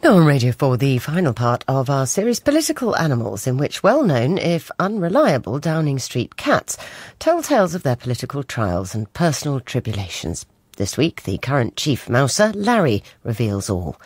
Now on Radio 4, the final part of our series Political Animals, in which well-known, if unreliable, Downing Street cats tell tales of their political trials and personal tribulations. This week, the current chief mouser, Larry, reveals all,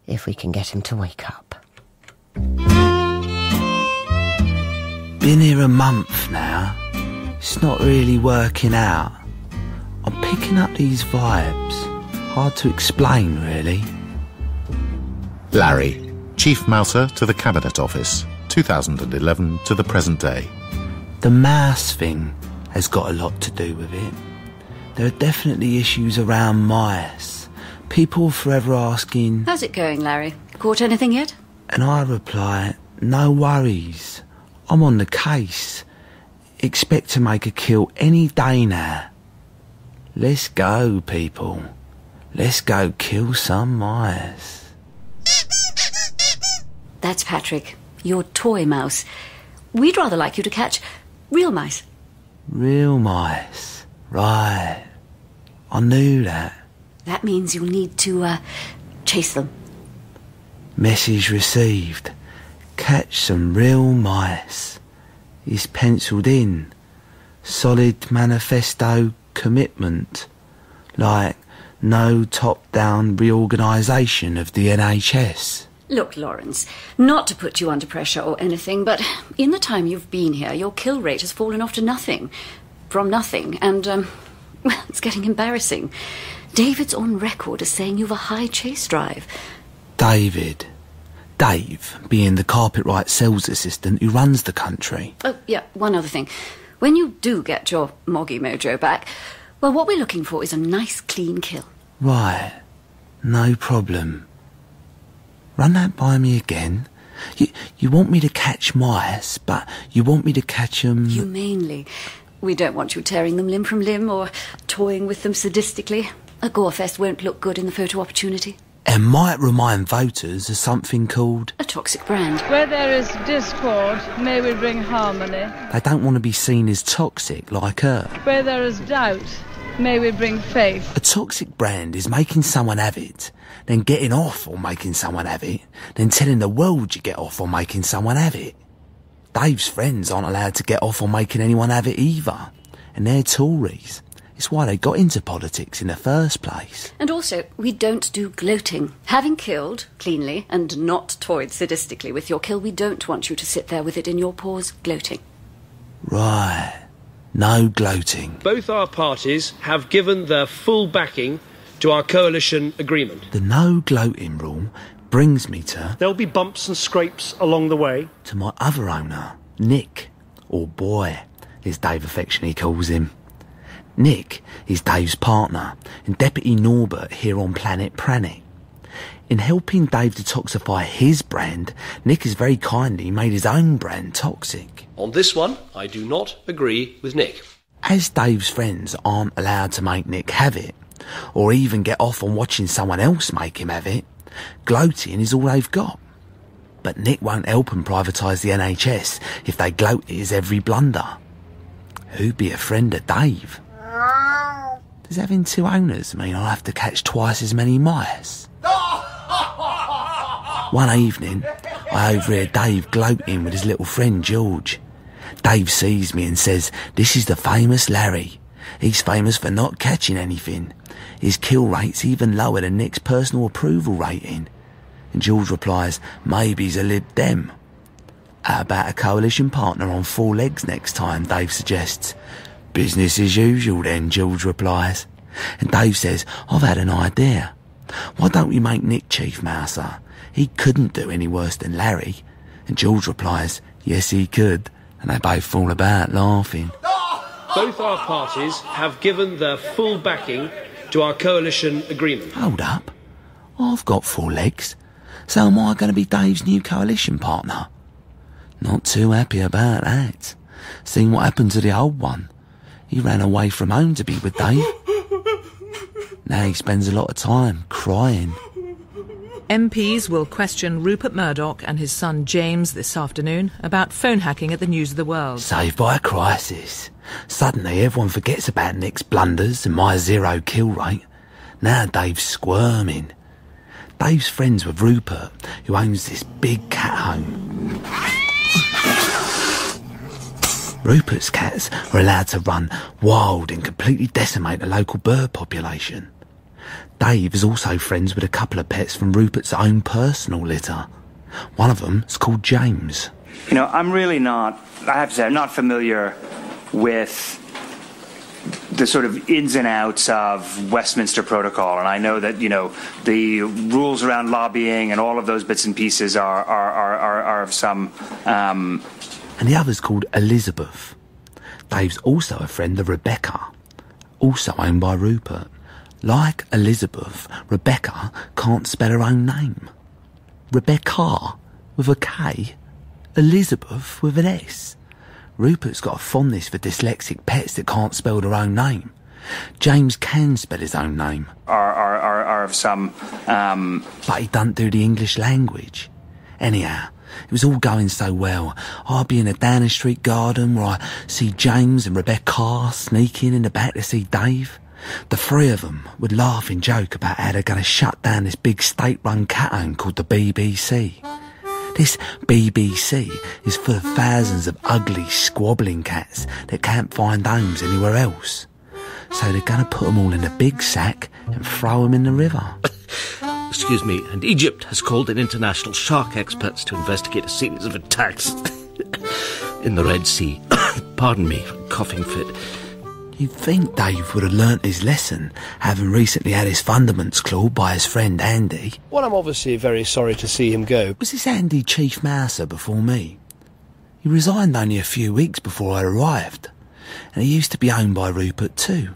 if we can get him to wake up. Been here a month now. It's not really working out. I'm picking up these vibes. Hard to explain, really. Larry, Chief Mouser to the Cabinet Office, 2011 to the present day. The mouse thing has got a lot to do with it. There are definitely issues around mice. People forever asking... How's it going, Larry? Caught anything yet? And I reply, no worries. I'm on the case. Expect to make a kill any day now. Let's go, people. Let's go kill some mice. That's Patrick, your toy mouse. We'd rather like you to catch real mice. Real mice. Right. I knew that. That means you'll need to, chase them. Message received. Catch some real mice. Is penciled in. Solid manifesto commitment. Like no top-down reorganisation of the NHS. Look, Lawrence, not to put you under pressure or anything, but in the time you've been here, your kill rate has fallen off to nothing. From nothing, and, well, it's getting embarrassing. David's on record as saying you've a high chase drive. Dave, being the carpet-right sales assistant who runs the country. Oh, yeah, one other thing. When you do get your moggy mojo back, well, what we're looking for is a nice, clean kill. Right. No problem. Run that by me again. You want me to catch mice, but you want me to catch them... Humanely. We don't want you tearing them limb from limb or toying with them sadistically. A gore-fest won't look good in the photo opportunity. And might remind voters of something called... a toxic brand. Where there is discord, may we bring harmony. They don't want to be seen as toxic like her. Where there is doubt, may we bring faith. A toxic brand is making someone have it, then getting off on making someone have it, then telling the world you get off on making someone have it. Dave's friends aren't allowed to get off on making anyone have it either. And they're Tories. It's why they got into politics in the first place. And also, we don't do gloating. Having killed cleanly and not toyed sadistically with your kill, we don't want you to sit there with it in your paws gloating. Right. No gloating. Both our parties have given their full backing to our coalition agreement. The no gloating rule brings me to... There'll be bumps and scrapes along the way. To my other owner, Nick, or Boy, as Dave affectionately calls him. Nick is Dave's partner and Deputy Norbert here on Planet Pranic. In helping Dave detoxify his brand, Nick has very kindly made his own brand toxic. On this one, I do not agree with Nick. As Dave's friends aren't allowed to make Nick have it, or even get off on watching someone else make him have it, gloating is all they've got. But Nick won't help them privatise the NHS if they gloat at his every blunder. Who'd be a friend of Dave? Does having two owners mean I'll have to catch twice as many mice? One evening, I overhear Dave gloating with his little friend George. Dave sees me and says, "This is the famous Larry. He's famous for not catching anything. His kill rate's even lower than Nick's personal approval rating." And George replies, "Maybe he's a Lib Dem." "How about a coalition partner on four legs next time?" Dave suggests. "Business as usual then," George replies. And Dave says, "I've had an idea. Why don't we make Nick Chief Mouser? He couldn't do any worse than Larry." And George replies, "Yes, he could." And they both fall about laughing. Both our parties have given their full backing to our coalition agreement. Hold up. I've got four legs. So am I going to be Dave's new coalition partner? Not too happy about that. Seen what happened to the old one. He ran away from home to be with Dave. Now he spends a lot of time crying. MPs will question Rupert Murdoch and his son James this afternoon about phone hacking at the News of the World. Saved by a crisis. Suddenly everyone forgets about Nick's blunders and my zero kill rate. Now Dave's squirming. Dave's friends with Rupert, who owns this big cat home. Rupert's cats are allowed to run wild and completely decimate the local bird population. Dave is also friends with a couple of pets from Rupert's own personal litter. One of them is called James. You know, I'm really not, I have to say, I'm not familiar with the sort of ins and outs of Westminster Protocol, and I know that, you know, the rules around lobbying and all of those bits and pieces are of some... And the other's called Elizabeth. Dave's also a friend of Rebecca, also owned by Rupert. Like Elizabeth, Rebecca can't spell her own name. Rebecca with a K, Elizabeth with an S. Rupert's got a fondness for dyslexic pets that can't spell their own name. James can spell his own name. Are of some... But he doesn't do the English language. Anyhow, it was all going so well. I'd be in a Downing Street garden where I see James and Rebecca sneaking in the back to see Dave. The three of them would laugh and joke about how they're going to shut down this big state-run cat home called the BBC. This BBC is full of thousands of ugly, squabbling cats that can't find homes anywhere else. So they're going to put them all in a big sack and throw them in the river. Excuse me, and Egypt has called in international shark experts to investigate a series of attacks in the Red Sea. Pardon me, coughing fit. You'd think Dave would have learnt his lesson, having recently had his fundaments clawed by his friend Andy. Well, I'm obviously very sorry to see him go. Was this Andy chief mouser before me? He resigned only a few weeks before I arrived, and he used to be owned by Rupert too.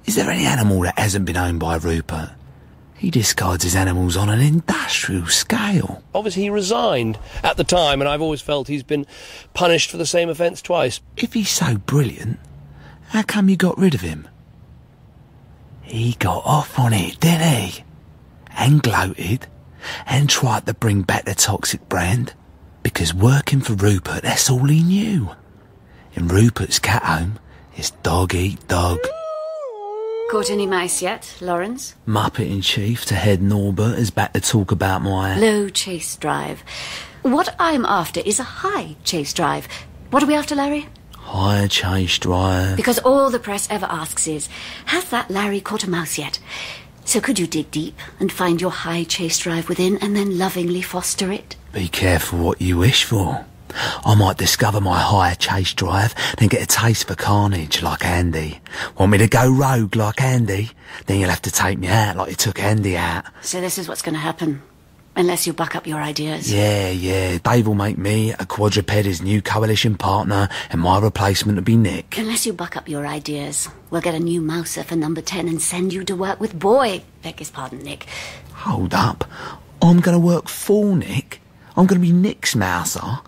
Is there any animal that hasn't been owned by Rupert? He discards his animals on an industrial scale. Obviously, he resigned at the time, and I've always felt he's been punished for the same offence twice. If he's so brilliant, how come you got rid of him? He got off on it, didn't he? And gloated, and tried to bring back the toxic brand, because working for Rupert, that's all he knew. In Rupert's cat home, it's dog eat dog. Caught any mice yet, Lawrence? Muppet in Chief to Head Norbert is back to talk about my... low chase drive. What I'm after is a high chase drive. What are we after, Larry? High chase drive. Because all the press ever asks is, has that Larry caught a mouse yet? So could you dig deep and find your high chase drive within and then lovingly foster it? Be careful what you wish for. I might discover my high chase drive, then get a taste for carnage like Andy. Want me to go rogue like Andy? Then you'll have to take me out like you took Andy out. So this is what's going to happen. Unless you buck up your ideas. Yeah. Dave will make me a quadruped his new coalition partner, and my replacement will be Nick. Unless you buck up your ideas, we'll get a new mouser for number 10 and send you to work with Boy. Beg his pardon, Nick. Hold up. I'm going to work for Nick? I'm going to be Nick's mouser?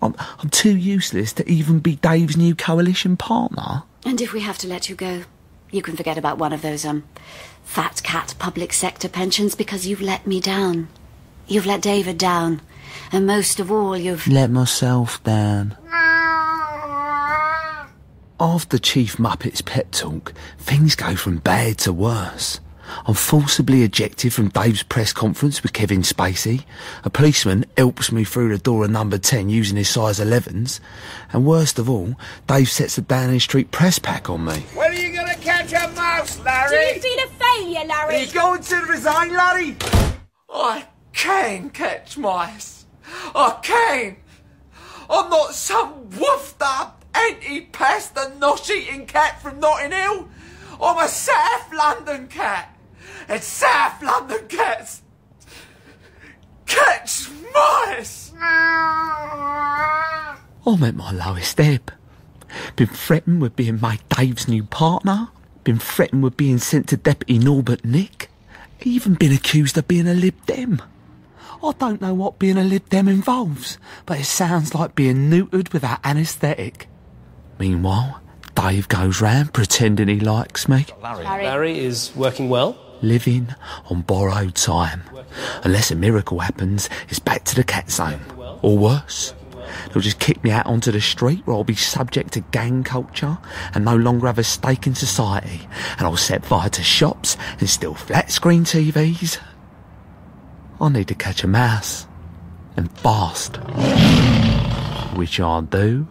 I'm too useless to even be Dave's new coalition partner. And if we have to let you go, you can forget about one of those, fat cat public sector pensions because you've let me down. You've let David down. And most of all, you've... let myself down. After Chief Muppet's pep talk, things go from bad to worse. I'm forcibly ejected from Dave's press conference with Kevin Spacey. A policeman helps me through the door of number 10 using his size 11s. And worst of all, Dave sets the Downing Street press pack on me. When are you going to catch a mouse, Larry? Do you feel a failure, Larry? Are you going to resign, Larry? I can catch mice. I can. I'm not some woofed up, anti-pest and nosh-eating cat from Notting Hill. I'm a South London cat. And South London cats catch mice. I'm at my lowest ebb. Been threatened with being made Dave's new partner. Been threatened with being sent to Deputy Norbert Nick. Even been accused of being a Lib Dem. I don't know what being a Lib Dem involves, but it sounds like being neutered without anaesthetic. Meanwhile, Dave goes round pretending he likes me. Larry is working well. Living on borrowed time. Unless a miracle happens, it's back to the cat zone. Or worse. They'll just kick me out onto the street where I'll be subject to gang culture and no longer have a stake in society. And I'll set fire to shops and steal flat screen TVs. I need to catch a mouse. And fast. Which I do.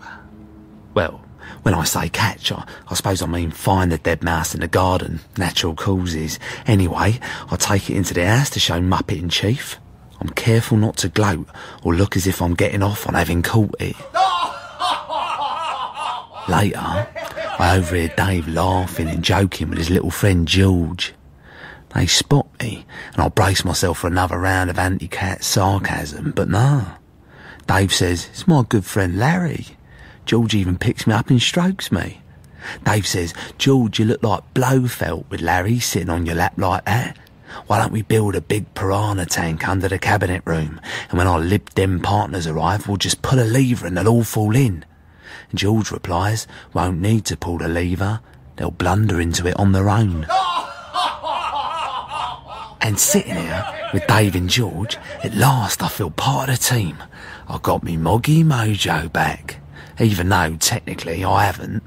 Well, when I say catch, I suppose I mean find the dead mouse in the garden. Natural causes. Anyway, I take it into the house to show Muppet in Chief. I'm careful not to gloat or look as if I'm getting off on having caught it. Later, I overhear Dave laughing and joking with his little friend George. They spot me, and I brace myself for another round of anti-cat sarcasm, but no. Dave says, it's my good friend Larry. George even picks me up and strokes me. Dave says, George, you look like Blofeld with Larry sitting on your lap like that. Why don't we build a big piranha tank under the cabinet room, and when our Lib Dem partners arrive, we'll just pull a lever and they'll all fall in. And George replies, won't need to pull the lever, they'll blunder into it on their own. And sitting here with Dave and George, at last I feel part of the team. I got me moggy mojo back, even though technically I haven't,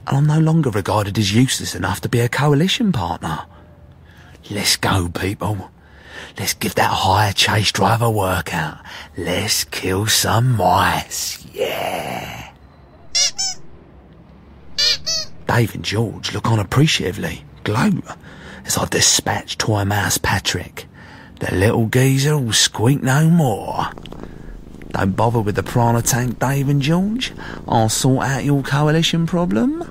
and I'm no longer regarded as useless enough to be a coalition partner. Let's go, people. Let's give that hire chase drive a workout. Let's kill some mice. Yeah. Dave and George look on appreciatively, gloat, as I dispatch Toy Mouse Patrick. The little geezer will squeak no more. Don't bother with the piranha tank, Dave and George. I'll sort out your coalition problem.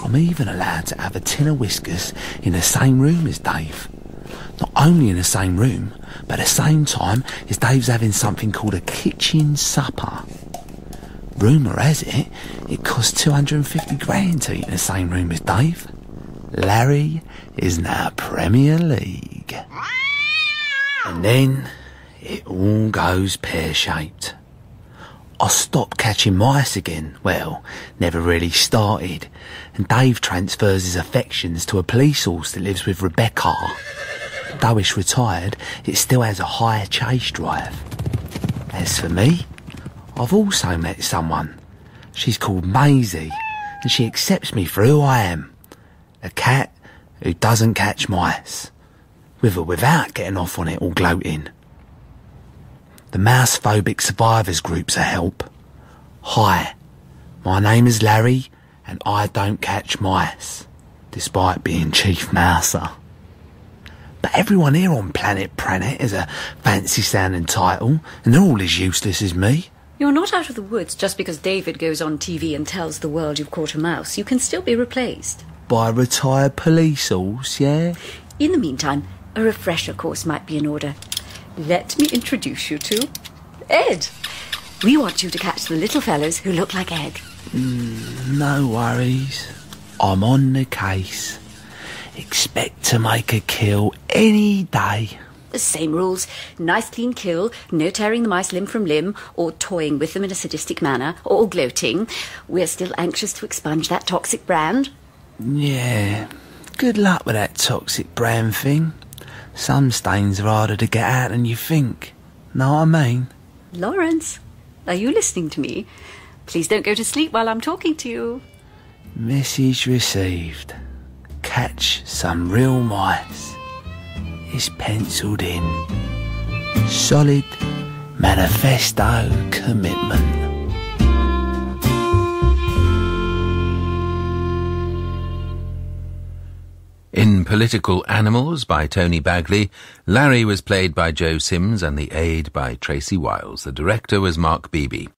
I'm even allowed to have a tin of whiskers in the same room as Dave. Not only in the same room, but at the same time as Dave's having something called a kitchen supper. Rumour has it, it costs 250 grand to eat in the same room as Dave. Larry is now Premier League. And then it all goes pear-shaped. I stopped catching mice again. Well, never really started. And Dave transfers his affections to a police horse that lives with Rebecca. Though it's retired, it still has a higher chase drive. As for me, I've also met someone. She's called Maisie, and she accepts me for who I am. A cat who doesn't catch mice. With or without getting off on it or gloating. The mouse-phobic survivors group's a help. Hi, my name is Larry, and I don't catch mice, despite being Chief Mouser. But everyone here on Planet Pranet is a fancy-sounding title, and they're all as useless as me. You're not out of the woods just because David goes on TV and tells the world you've caught a mouse. You can still be replaced. By a retired police horse, yeah? In the meantime, a refresher course might be in order. Let me introduce you to Ed. We want you to catch the little fellows who look like Ed. No worries. I'm on the case. Expect to make a kill any day. The same rules. Nice clean kill, no tearing the mice limb from limb, or toying with them in a sadistic manner, or gloating. We're still anxious to expunge that toxic brand. Yeah, good luck with that toxic brand thing. Some stains are harder to get out than you think. Know what I mean? Lawrence, are you listening to me? Please don't go to sleep while I'm talking to you. Message received. Catch some real mice. It's penciled in. Solid manifesto commitment. In Political Animals by Tony Bagley, Larry was played by Joe Sims and the aide by Tracy Wiles. The director was Mark Beebe.